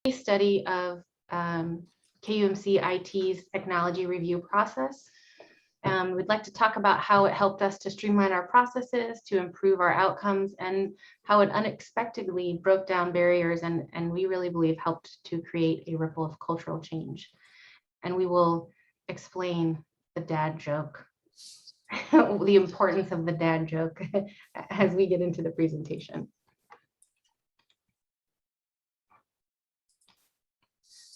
case study of KUMC IT's technology review process. We'd like to talk about how it helped us to streamline our processes, to improve our outcomes, and how it unexpectedly broke down barriers and we really believe helped to create a ripple of cultural change. And we will explain the dad joke, the importance of the dad joke as we get into the presentation.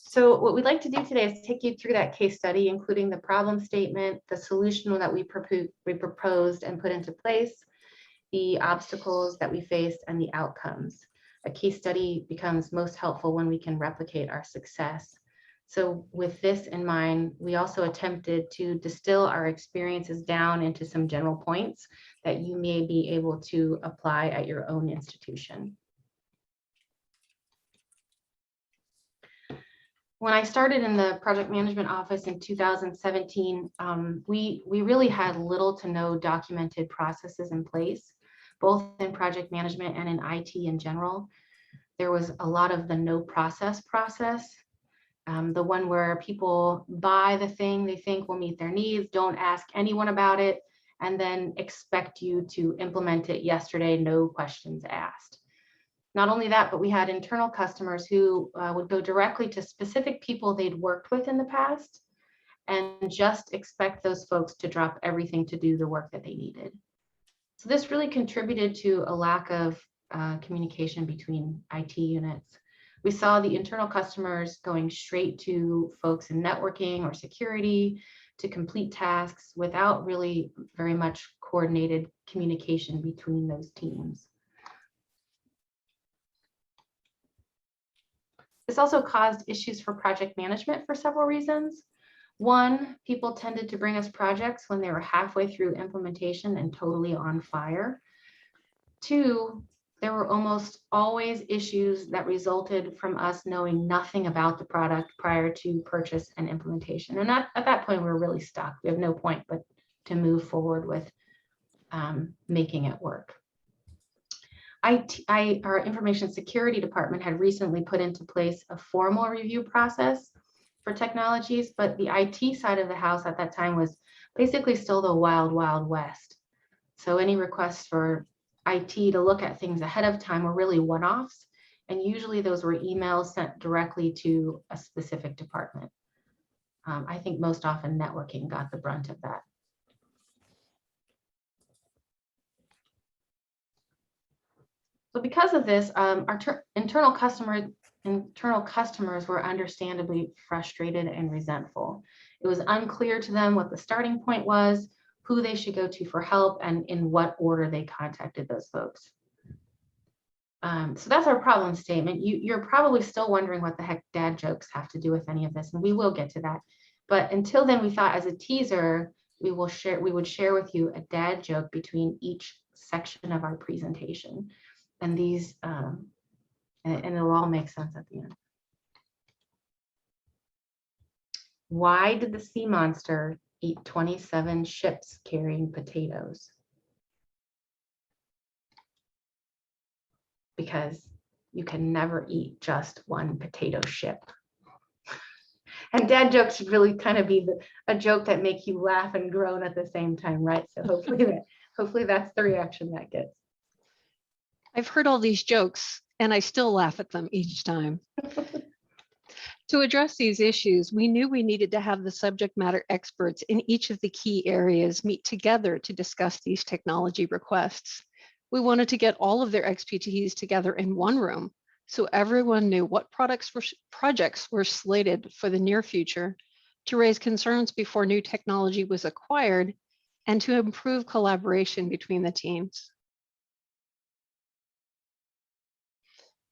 So what we'd like to do today is take you through that case study, including the problem statement, the solution that we proposed and put into place, the obstacles that we faced, and the outcomes. A case study becomes most helpful when we can replicate our success. So with this in mind, we also attempted to distill our experiences down into some general points that you may be able to apply at your own institution. When I started in the project management office in 2017, we really had little to no documented processes in place, both in project management and in IT in general. There was a lot of the no process, the one where people buy the thing they think will meet their needs, don't ask anyone about it, and then expect you to implement it yesterday, no questions asked. Not only that, but we had internal customers who would go directly to specific people they'd worked with in the past and just expect those folks to drop everything to do the work that they needed. So this really contributed to a lack of communication between IT units. We saw the internal customers going straight to folks in networking or security to complete tasks without really very much coordinated communication between those teams. This also caused issues for project management for several reasons. One, people tended to bring us projects when they were halfway through implementation and totally on fire. Two, there were almost always issues that resulted from us knowing nothing about the product prior to purchase and implementation. And at that point, we were really stuck. We have no point but to move forward with making it work. Our information security department had recently put into place a formal review process for technologies, but the IT side of the house at that time was basically still the wild, wild west. So any requests for IT to look at things ahead of time were really one-offs, and usually those were emails sent directly to a specific department. I think most often networking got the brunt of that. So because of this, our internal customers were understandably frustrated and resentful. It was unclear to them what the starting point was, who they should go to for help, and in what order they contacted those folks. So that's our problem statement. You're probably still wondering what the heck dad jokes have to do with any of this, and we will get to that. But until then, we thought as a teaser, we would share with you a dad joke between each section of our presentation. And these, and it'll all make sense at the end. Why did the sea monster eat 27 ships carrying potatoes? Because you can never eat just one potato ship. And dad jokes should really kind of be a joke that make you laugh and groan at the same time, right? So hopefully that's the reaction that gets. I've heard all these jokes and I still laugh at them each time. To address these issues, we knew we needed to have the subject matter experts in each of the key areas meet together to discuss these technology requests. We wanted to get all of their expertise together in one room so everyone knew what projects were slated for the near future, to raise concerns before new technology was acquired, and to improve collaboration between the teams.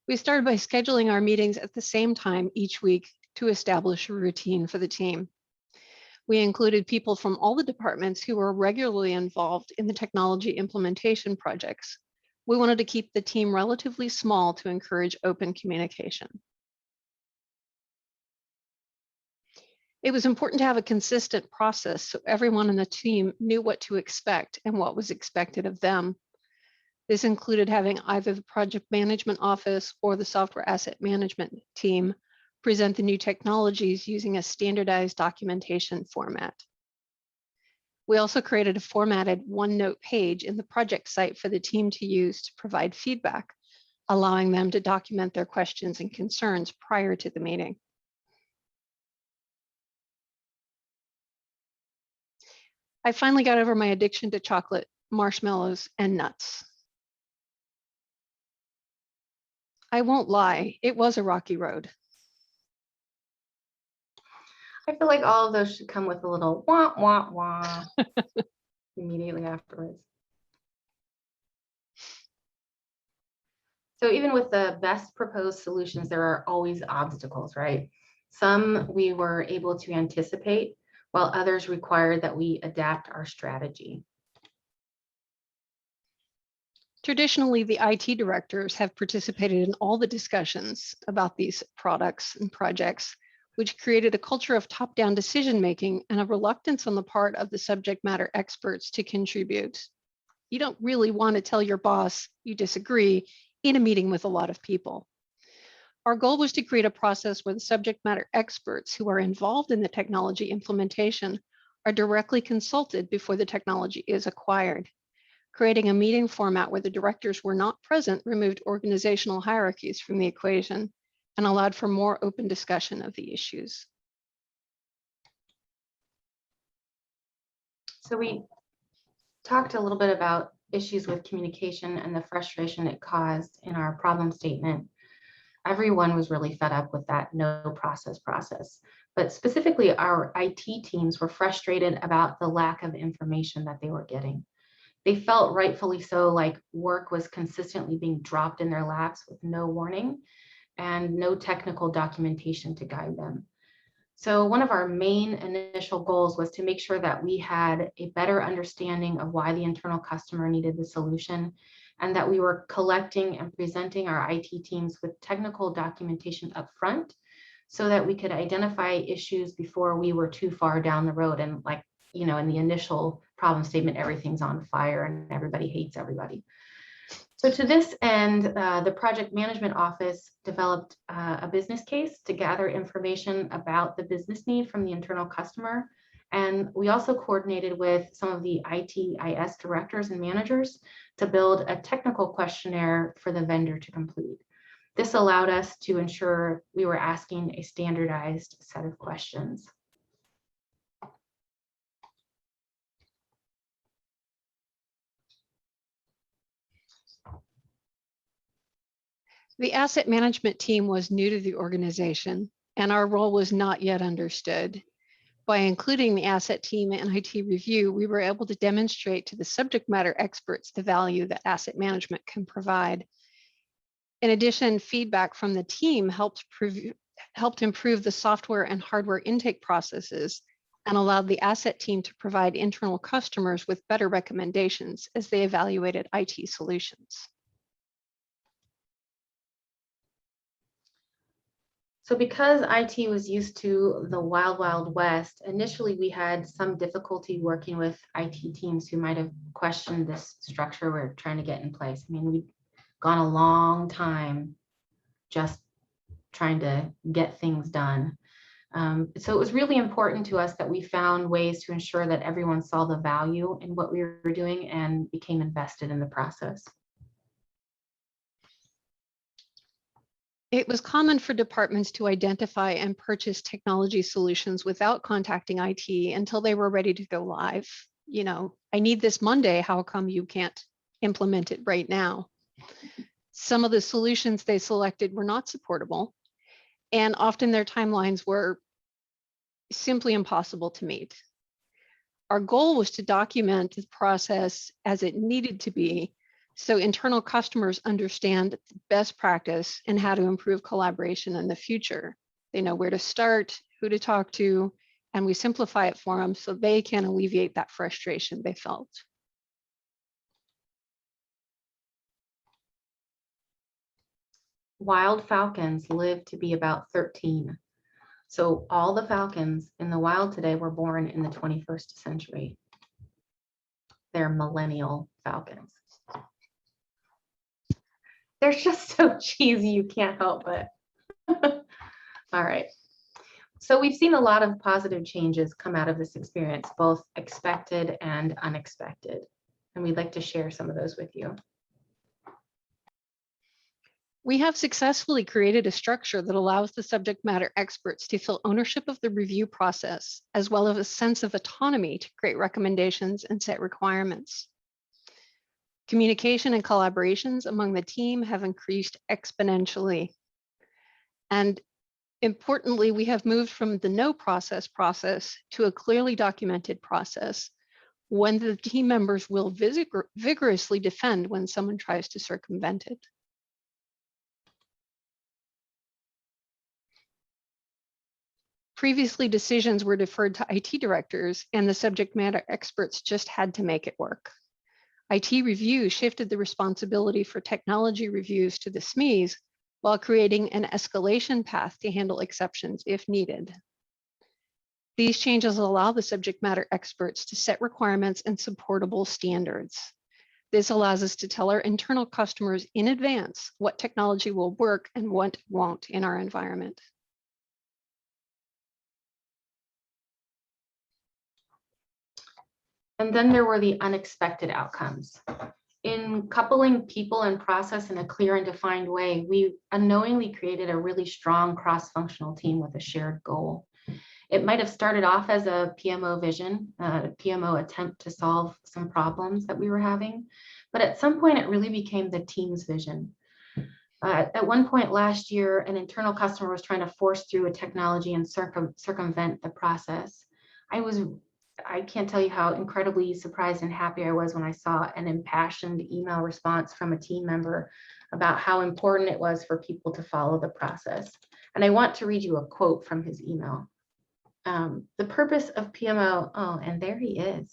We started by scheduling our meetings at the same time each week to establish a routine for the team. We included people from all the departments who were regularly involved in the technology implementation projects. We wanted to keep the team relatively small to encourage open communication. It was important to have a consistent process so everyone in the team knew what to expect and what was expected of them. This included having either the project management office or the software asset management team present the new technologies using a standardized documentation format. We also created a formatted OneNote page in the project site for the team to use to provide feedback, allowing them to document their questions and concerns prior to the meeting. I finally got over my addiction to chocolate, marshmallows, and nuts. I won't lie, it was a rocky road. I feel like all of those should come with a little wah, wah, wah immediately afterwards. So even with the best proposed solutions, there are always obstacles, right? Some we were able to anticipate, while others required that we adapt our strategy. Traditionally, the IT directors have participated in all the discussions about these products and projects, which created a culture of top-down decision-making and a reluctance on the part of the subject matter experts to contribute. You don't really want to tell your boss you disagree in a meeting with a lot of people. Our goal was to create a process where the subject matter experts who are involved in the technology implementation are directly consulted before the technology is acquired. Creating a meeting format where the directors were not present removed organizational hierarchies from the equation and allowed for more open discussion of the issues. So we talked a little bit about issues with communication and the frustration it caused in our problem statement. Everyone was really fed up with that no process, but specifically our IT teams were frustrated about the lack of information that they were getting. They felt rightfully so like work was consistently being dropped in their laps with no warning and no technical documentation to guide them. So one of our main initial goals was to make sure that we had a better understanding of why the internal customer needed the solution, and that we were collecting and presenting our IT teams with technical documentation up front so that we could identify issues before we were too far down the road. And like, you know, in the initial problem statement, everything's on fire and everybody hates everybody. So to this end, the project management office developed a business case to gather information about the business need from the internal customer. And we also coordinated with some of the ITIS directors and managers to build a technical questionnaire for the vendor to complete. This allowed us to ensure we were asking a standardized set of questions. The asset management team was new to the organization, and our role was not yet understood. By including the asset team in IT review, we were able to demonstrate to the subject matter experts the value that asset management can provide. In addition, feedback from the team helped improve the software and hardware intake processes and allowed the asset team to provide internal customers with better recommendations as they evaluated IT solutions. So because IT was used to the wild, wild west, initially we had some difficulty working with IT teams who might have questioned this structure we're trying to get in place. I mean, we'd gone a long time just trying to get things done. So it was really important to us that we found ways to ensure that everyone saw the value in what we were doing and became invested in the process. It was common for departments to identify and purchase technology solutions without contacting IT until they were ready to go live. You know, I need this Monday, how come you can't implement it right now? Some of the solutions they selected were not supportable, and often their timelines were simply impossible to meet. Our goal was to document the process as it needed to be, so internal customers understand best practice and how to improve collaboration in the future. They know where to start, who to talk to, and we simplify it for them so they can alleviate that frustration they felt. Wild falcons live to be about 13. So all the falcons in the wild today were born in the 21st century. They're millennial falcons. they're just so cheesy, you can't help it. All right. So we've seen a lot of positive changes come out of this experience, both expected and unexpected. And we'd like to share some of those with you. We have successfully created a structure that allows the subject matter experts to feel ownership of the review process, as well as a sense of autonomy to create recommendations and set requirements. Communication and collaborations among the team have increased exponentially. And importantly, we have moved from the no process to a clearly documented process when the team members will vigorously defend when someone tries to circumvent it. Previously, decisions were deferred to IT directors, and the subject matter experts just had to make it work. IT review shifted the responsibility for technology reviews to the SMEs while creating an escalation path to handle exceptions if needed. These changes allow the subject matter experts to set requirements and supportable standards. This allows us to tell our internal customers in advance what technology will work and what won't in our environment. And then there were the unexpected outcomes. In coupling people and process in a clear and defined way, we unknowingly created a really strong cross-functional team with a shared goal. It might have started off as a PMO vision, a PMO attempt to solve some problems that we were having, but at some point it really became the team's vision. At one point last year, an internal customer was trying to force through a technology and circumvent the process. I can't tell you how incredibly surprised and happy I was when I saw an impassioned email response from a team member about how important it was for people to follow the process. And I want to read you a quote from his email. The purpose of PMO, oh, and there he is.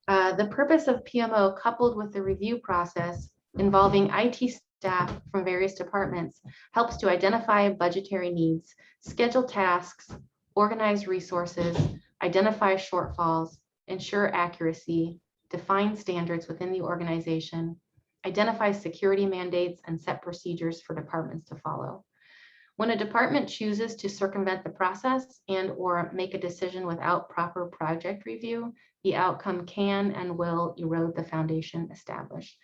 The purpose of PMO coupled with the review process involving IT staff from various departments helps to identify budgetary needs, schedule tasks, organize resources, identify shortfalls, ensure accuracy, define standards within the organization, identify security mandates, and set procedures for departments to follow. When a department chooses to circumvent the process and/or make a decision without proper project review, the outcome can and will erode the foundation established.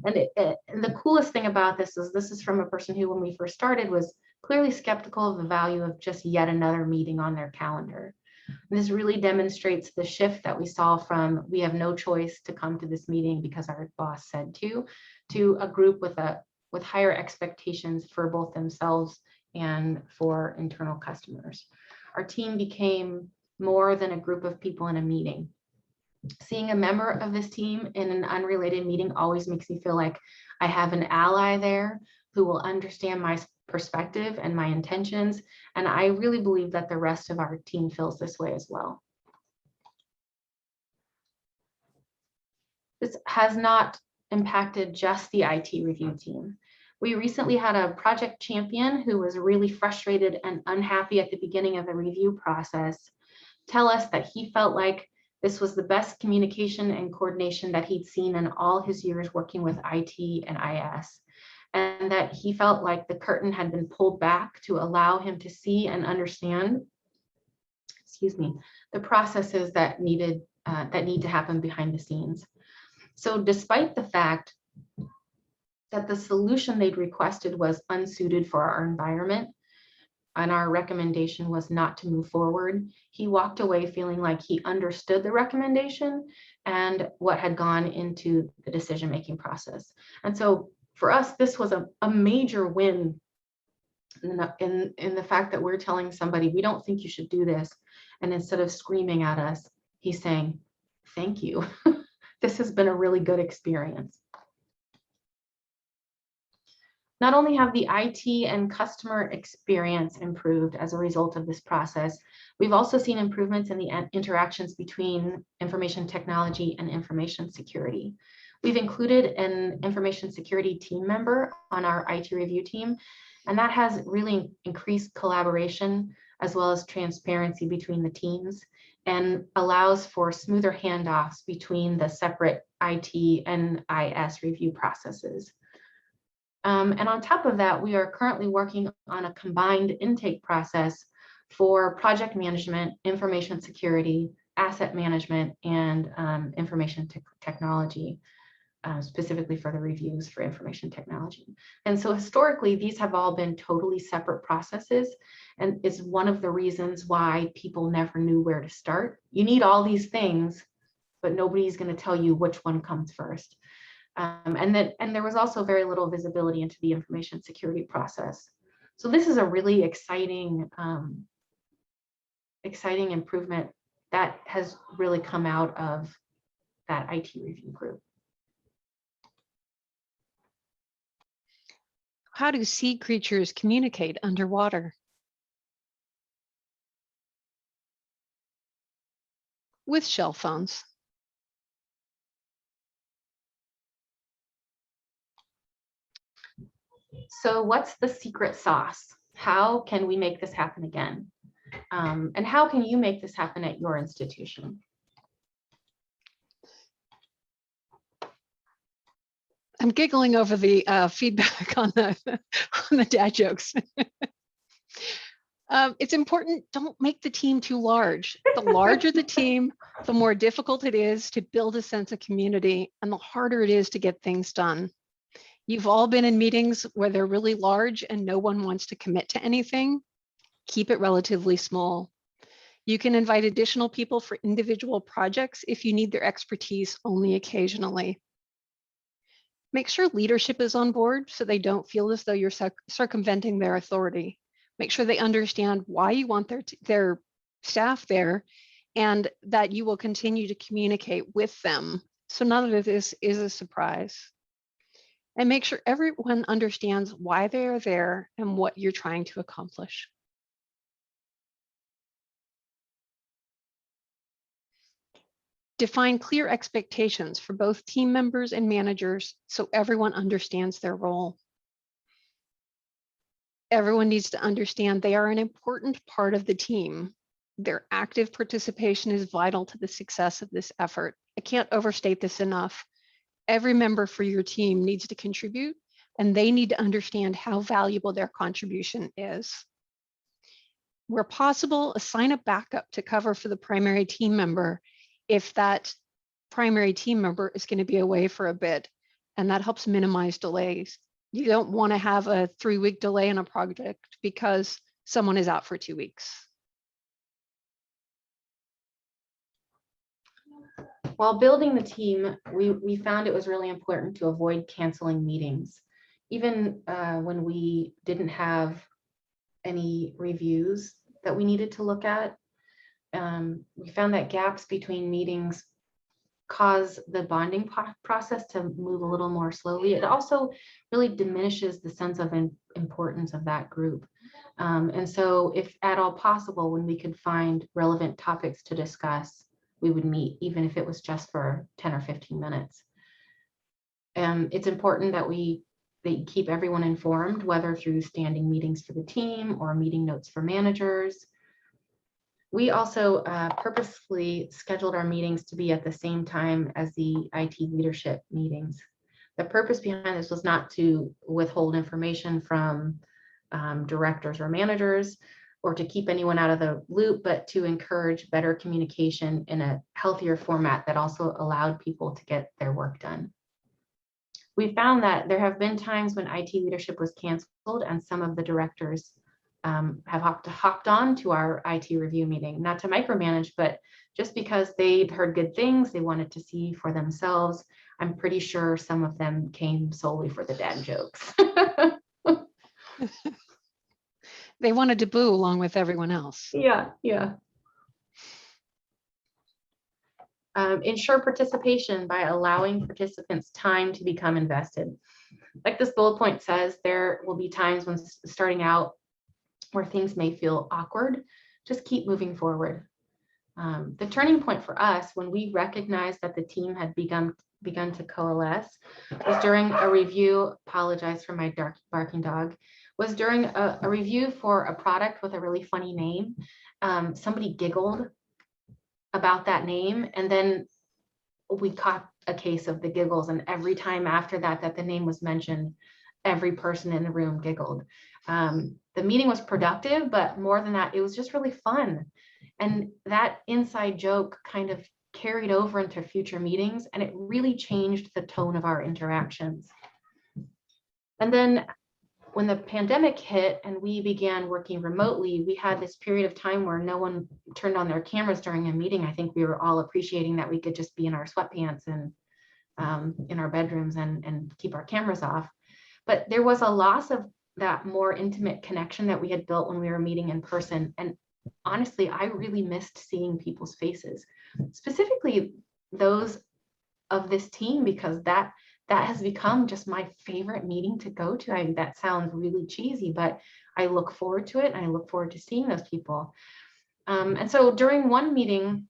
And the coolest thing about this is from a person who, when we first started, was clearly skeptical of the value of just yet another meeting on their calendar. And this really demonstrates the shift that we saw from we have no choice to come to this meeting because our boss said to a group with higher expectations for both themselves and for internal customers. Our team became more than a group of people in a meeting. Seeing a member of this team in an unrelated meeting always makes me feel like I have an ally there who will understand my perspective and my intentions. And I really believe that the rest of our team feels this way as well. This has not impacted just the IT review team. We recently had a project champion who was really frustrated and unhappy at the beginning of the review process tell us that he felt like this was the best communication and coordination that he'd seen in all his years working with IT and IS. And that he felt like the curtain had been pulled back to allow him to see and understand, the processes that need to happen behind the scenes. So despite the fact that the solution they'd requested was unsuited for our environment, and our recommendation was not to move forward, he walked away feeling like he understood the recommendation and what had gone into the decision-making process. And so for us, this was a major win in the fact that we're telling somebody, we don't think you should do this. And instead of screaming at us, he's saying, thank you. This has been a really good experience. Not only have the IT and customer experience improved as a result of this process, we've also seen improvements in the interactions between information technology and information security. We've included an information security team member on our IT review team, and that has really increased collaboration as well as transparency between the teams and allows for smoother handoffs between the separate IT and IS review processes. And on top of that, we are currently working on a combined intake process for project management, information security, asset management, and information technology, specifically for the reviews for information technology. And so historically, these have all been totally separate processes, and it's one of the reasons why people never knew where to start. You need all these things, but nobody's going to tell you which one comes first. And there was also very little visibility into the information security process. So this is a really exciting improvement that has really come out of that IT review group. How do sea creatures communicate underwater? With shell phones. So what's the secret sauce? How can we make this happen again? And how can you make this happen at your institution? I'm giggling over the feedback on the dad jokes. It's important, don't make the team too large. The larger the team, the more difficult it is to build a sense of community and the harder it is to get things done. You've all been in meetings where they're really large and no one wants to commit to anything. Keep it relatively small. You can invite additional people for individual projects if you need their expertise only occasionally. Make sure leadership is on board so they don't feel as though you're circumventing their authority. Make sure they understand why you want their staff there and that you will continue to communicate with them. So none of this is a surprise. And make sure everyone understands why they are there and what you're trying to accomplish. Define clear expectations for both team members and managers so everyone understands their role. Everyone needs to understand they are an important part of the team. Their active participation is vital to the success of this effort. I can't overstate this enough. Every member for your team needs to contribute, and they need to understand how valuable their contribution is. Where possible, assign a backup to cover for the primary team member if that primary team member is going to be away for a bit, and that helps minimize delays. You don't want to have a 3-week delay in a project because someone is out for 2 weeks. While building the team, we found it was really important to avoid canceling meetings. Even when we didn't have any reviews that we needed to look at, we found that gaps between meetings cause the bonding process to move a little more slowly. It also really diminishes the sense of importance of that group. And so if at all possible, when we could find relevant topics to discuss, we would meet, even if it was just for 10 or 15 minutes. It's important that they keep everyone informed, whether through standing meetings for the team or meeting notes for managers. We also purposefully scheduled our meetings to be at the same time as the IT leadership meetings. The purpose behind this was not to withhold information from directors or managers or to keep anyone out of the loop, but to encourage better communication in a healthier format that also allowed people to get their work done. We found that there have been times when IT leadership was canceled and some of the directors have hopped on to our IT review meeting, not to micromanage, but just because they'd heard good things they wanted to see for themselves. I'm pretty sure some of them came solely for the dad jokes. They wanted to boo along with everyone else. Yeah. Ensure participation by allowing participants time to become invested. Like this bullet point says, there will be times when starting out where things may feel awkward. Just keep moving forward. The turning point for us when we recognized that the team had begun to coalesce was during a review, apologize for my barking dog, was during a review for a product with a really funny name. Somebody giggled about that name, and then we caught a case of the giggles, and every time after that the name was mentioned, every person in the room giggled. The meeting was productive, but more than that, it was just really fun. And that inside joke kind of carried over into future meetings, and it really changed the tone of our interactions. And then when the pandemic hit and we began working remotely, we had this period of time where no one turned on their cameras during a meeting. I think we were all appreciating that we could just be in our sweatpants and in our bedrooms and keep our cameras off. But there was a loss of that more intimate connection that we had built when we were meeting in person. And honestly, I really missed seeing people's faces, specifically those of this team, because that has become just my favorite meeting to go to. That sounds really cheesy, but I look forward to it, and I look forward to seeing those people. And so during one meeting,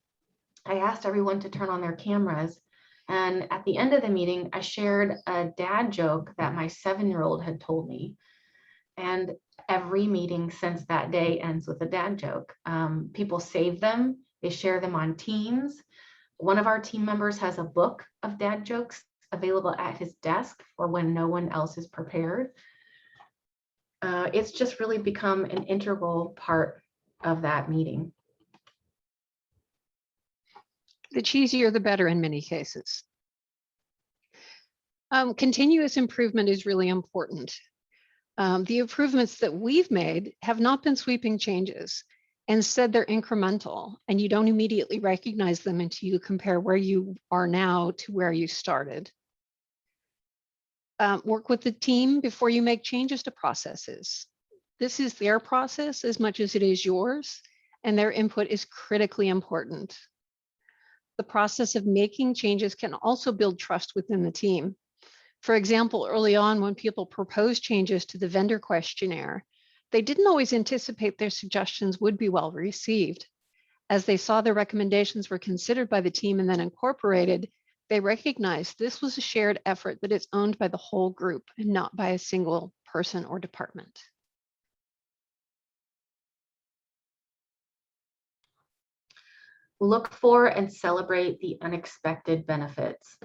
I asked everyone to turn on their cameras. And at the end of the meeting, I shared a dad joke that my 7-year-old had told me. And every meeting since that day ends with a dad joke. People save them, they share them on Teams. One of our team members has a book of dad jokes available at his desk for when no one else is prepared. It's just really become an integral part of that meeting. The cheesier, the better in many cases. Continuous improvement is really important. The improvements that we've made have not been sweeping changes. Instead, they're incremental, and you don't immediately recognize them until you compare where you are now to where you started. Work with the team before you make changes to processes. This is their process as much as it is yours, and their input is critically important. The process of making changes can also build trust within the team. For example, early on when people proposed changes to the vendor questionnaire, they didn't always anticipate their suggestions would be well received. As they saw their recommendations were considered by the team and then incorporated, they recognized this was a shared effort that is owned by the whole group and not by a single person or department. Look for and celebrate the unexpected benefits.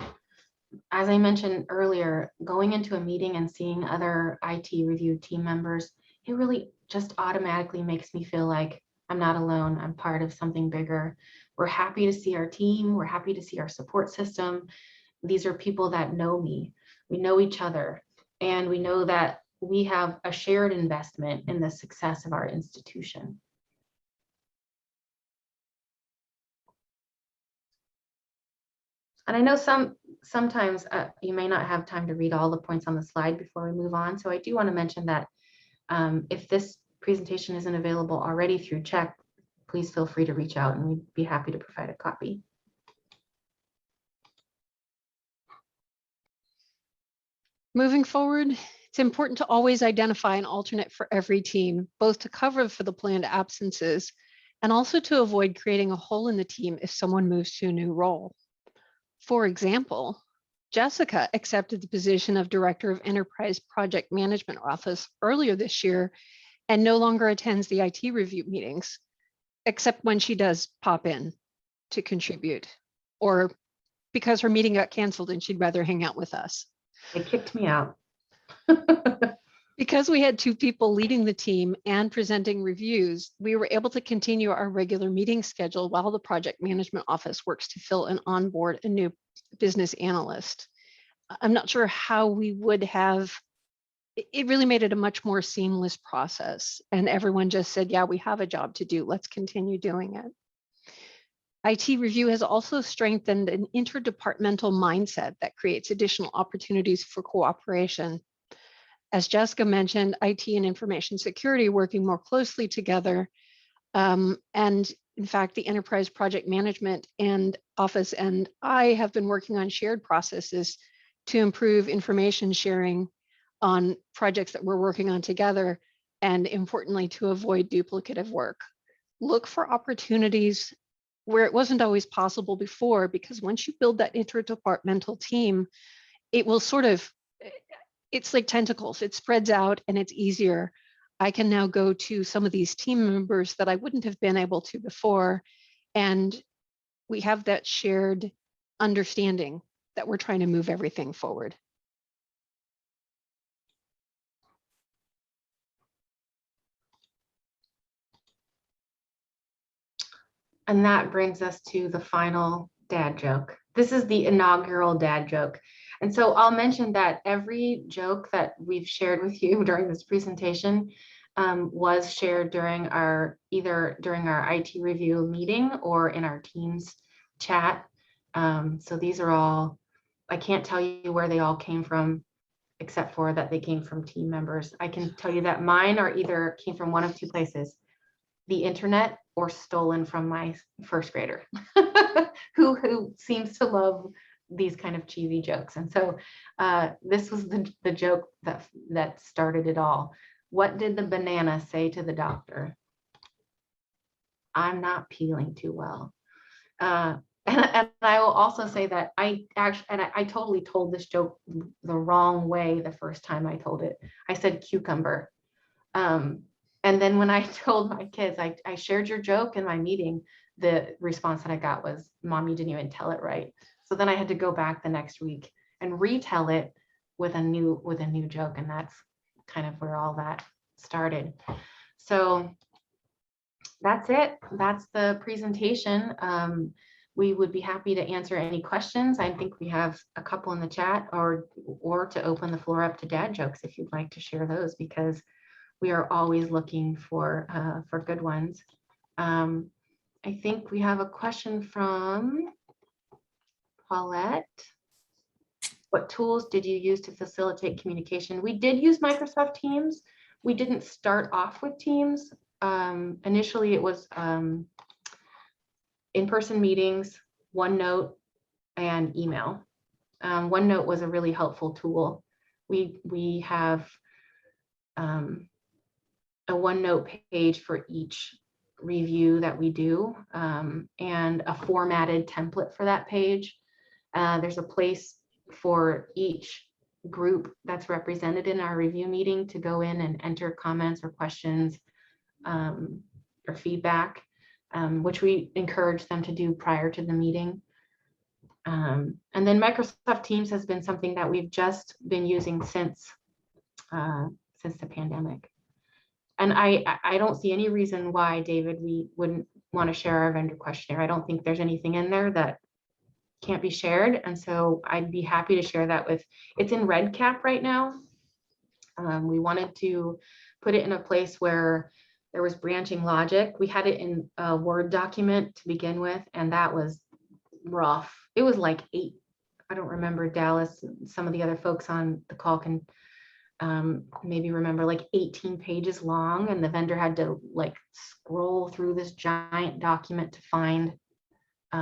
As I mentioned earlier, going into a meeting and seeing other IT review team members, it really just automatically makes me feel like I'm not alone. I'm part of something bigger. We're happy to see our team. We're happy to see our support system. These are people that know me. We know each other, and we know that we have a shared investment in the success of our institution. And I know sometimes you may not have time to read all the points on the slide before we move on. So I do want to mention that if this presentation isn't available already through CHEC, please feel free to reach out and we'd be happy to provide a copy. Moving forward, it's important to always identify an alternate for every team, both to cover for the planned absences and also to avoid creating a hole in the team if someone moves to a new role. For example, Jessica accepted the position of Director of Enterprise Project Management Office earlier this year and no longer attends the IT review meetings, except when she does pop in to contribute, or because her meeting got canceled and she'd rather hang out with us. They kicked me out. Because we had 2 people leading the team and presenting reviews, we were able to continue our regular meeting schedule while the project management office works to fill and onboard a new business analyst. I'm not sure how we would have, it really made it a much more seamless process. And everyone just said, yeah, we have a job to do. Let's continue doing it. IT review has also strengthened an interdepartmental mindset that creates additional opportunities for cooperation. As Jessica mentioned, IT and information security working more closely together. And in fact, the enterprise project management and office and I have been working on shared processes to improve information sharing on projects that we're working on together, and importantly, to avoid duplicative work. Look for opportunities where it wasn't always possible before, because once you build that interdepartmental team, it will sort of, it's like tentacles, it spreads out and it's easier. I can now go to some of these team members that I wouldn't have been able to before. And we have that shared understanding that we're trying to move everything forward. And that brings us to the final dad joke. This is the inaugural dad joke. And so I'll mention that every joke that we've shared with you during this presentation was shared during either during our IT review meeting or in our Teams chat. So these are all, I can't tell you where they all came from, except for that they came from team members. I can tell you that mine are either came from one of two places: the internet or stolen from my first grader who seems to love these kind of cheesy jokes. And so this was the joke that started it all. What did the banana say to the doctor? I'm not peeling too well. And I will also say that I totally told this joke the wrong way the first time I told it. I said cucumber. And then when I told my kids, I shared your joke in my meeting, the response that I got was, Mom, you didn't even tell it right. So then I had to go back the next week and retell it with a new joke. And that's kind of where all that started. So that's it. That's the presentation. We would be happy to answer any questions. I think we have a couple in the chat, or to open the floor up to dad jokes if you'd like to share those, because we are always looking for good ones. I think we have a question from Paulette. What tools did you use to facilitate communication? We did use Microsoft Teams. We didn't start off with Teams. Initially, it was in-person meetings, OneNote, and email. OneNote was a really helpful tool. We have a OneNote page for each review that we do, and a formatted template for that page. There's a place for each group that's represented in our review meeting to go in and enter comments or questions or feedback, which we encourage them to do prior to the meeting. And then Microsoft Teams has been something that we've just been using since the pandemic. And I don't see any reason why, David, we wouldn't want to share our vendor questionnaire. I don't think there's anything in there that can't be shared. And so I'd be happy to share that it's in REDCap right now. We wanted to put it in a place where there was branching logic. We had it in a Word document to begin with, and that was rough. It was like 8, I don't remember, Dallas, some of the other folks on the call can maybe remember, like 18 pages long, and the vendor had to like scroll through this giant document to find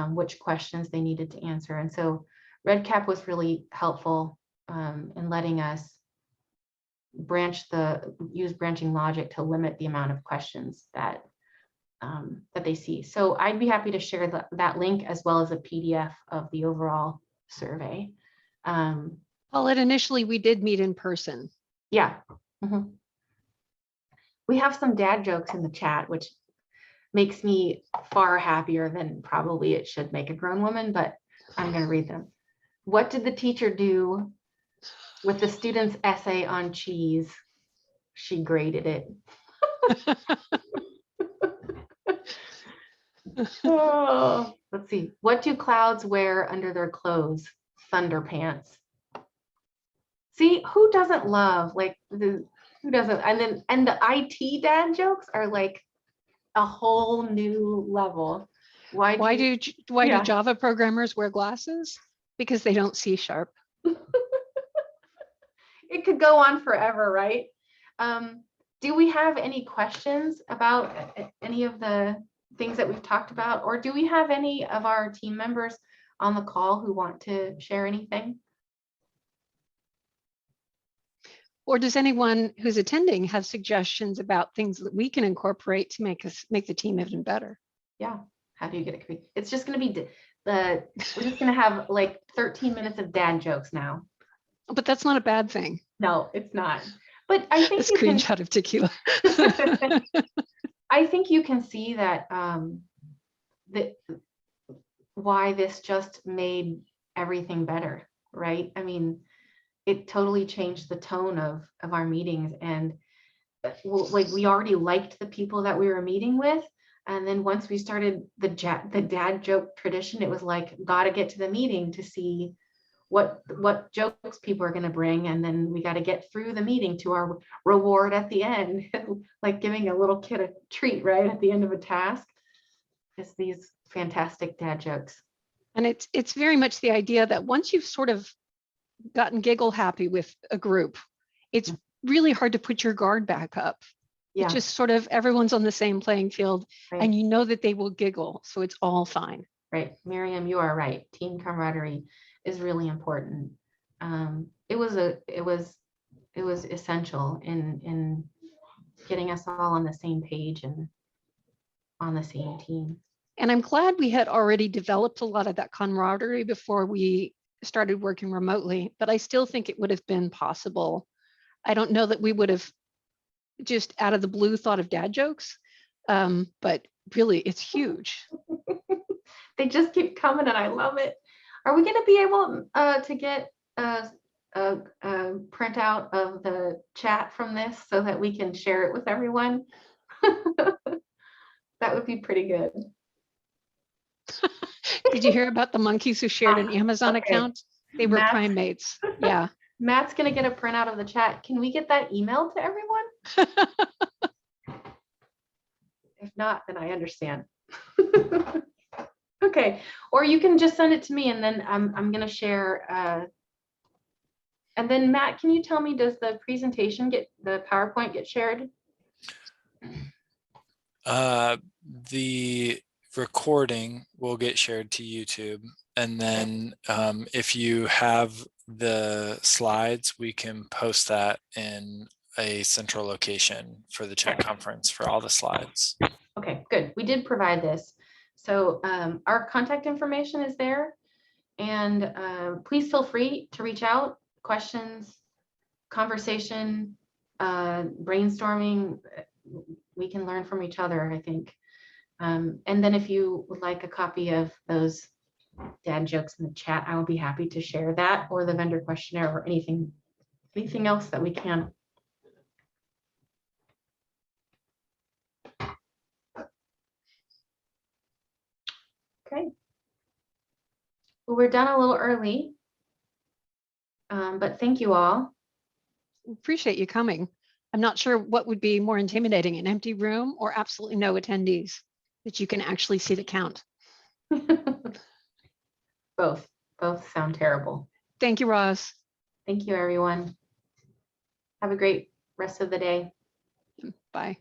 which questions they needed to answer. And so REDCap was really helpful in letting us use branching logic to limit the amount of questions that they see. So I'd be happy to share that link as well as a PDF of the overall survey. Paulette, initially we did meet in person. Yeah. Mm-hmm. We have some dad jokes in the chat, which makes me far happier than probably it should make a grown woman, but I'm going to read them. What did the teacher do with the student's essay on cheese? She graded it. Oh, let's see. What do clouds wear under their clothes? Thunder pants. See, who doesn't love, like, who doesn't? And the IT dad jokes are like a whole new level. Why do Java programmers wear glasses? Because they don't see sharp. It could go on forever, right? Do we have any questions about any of the things that we've talked about, or do we have any of our team members on the call who want to share anything? Or does anyone who's attending have suggestions about things that we can incorporate to make the team even better? Yeah. How do you get it? It's just going to be we're just going to have like 13 minutes of dad jokes now. But that's not a bad thing. No, it's not. But I think a screenshot of tequila. I think you can see that why this just made everything better, right? I mean, it totally changed the tone of our meetings, and like we already liked the people that we were meeting with, And then once we started the dad joke tradition, it was like, gotta get to the meeting to see what jokes people are gonna bring. And then we gotta get through the meeting to our reward at the end, like giving a little kid a treat right at the end of a task. It's these fantastic dad jokes. And it's very much the idea that once you've sort of gotten giggle happy with a group, it's really hard to put your guard back up. Yeah, It's just sort of everyone's on the same playing field, right. and you know that they will giggle, so it's all fine. Right, Miriam, you are right. Team camaraderie is really important. It was essential in getting us all on the same page and on the same team. And I'm glad we had already developed a lot of that camaraderie before we started working remotely, but I still think it would have been possible. I don't know that we would have just out of the blue thought of dad jokes, but really it's huge. They just keep coming and I love it. Are we going to be able to get a printout of the chat from this so that we can share it with everyone? That would be pretty good. Did you hear about the monkeys who shared an Amazon account? They were primates. Yeah. Matt's going to get a printout of the chat. Can we get that emailed to everyone? If not, then I understand. Okay, or you can just send it to me and then I'm going to share. And then Matt, can you tell me, does the presentation the PowerPoint get shared? The recording will get shared to YouTube. And then if you have the slides, we can post that in a central location for the chat conference for all the slides. Okay, good. We did provide this. So our contact information is there. And please feel free to reach out, questions, conversation, brainstorming. We can learn from each other, I think. And then if you would like a copy of those dad jokes in the chat, I will be happy to share that or the vendor questionnaire or anything else that we can. Okay. Well, we're done a little early, but thank you all. Appreciate you coming. I'm not sure what would be more intimidating, an empty room or absolutely no attendees that you can actually see the count. Both sound terrible. Thank you, Roz. Thank you, everyone. Have a great rest of the day. Bye.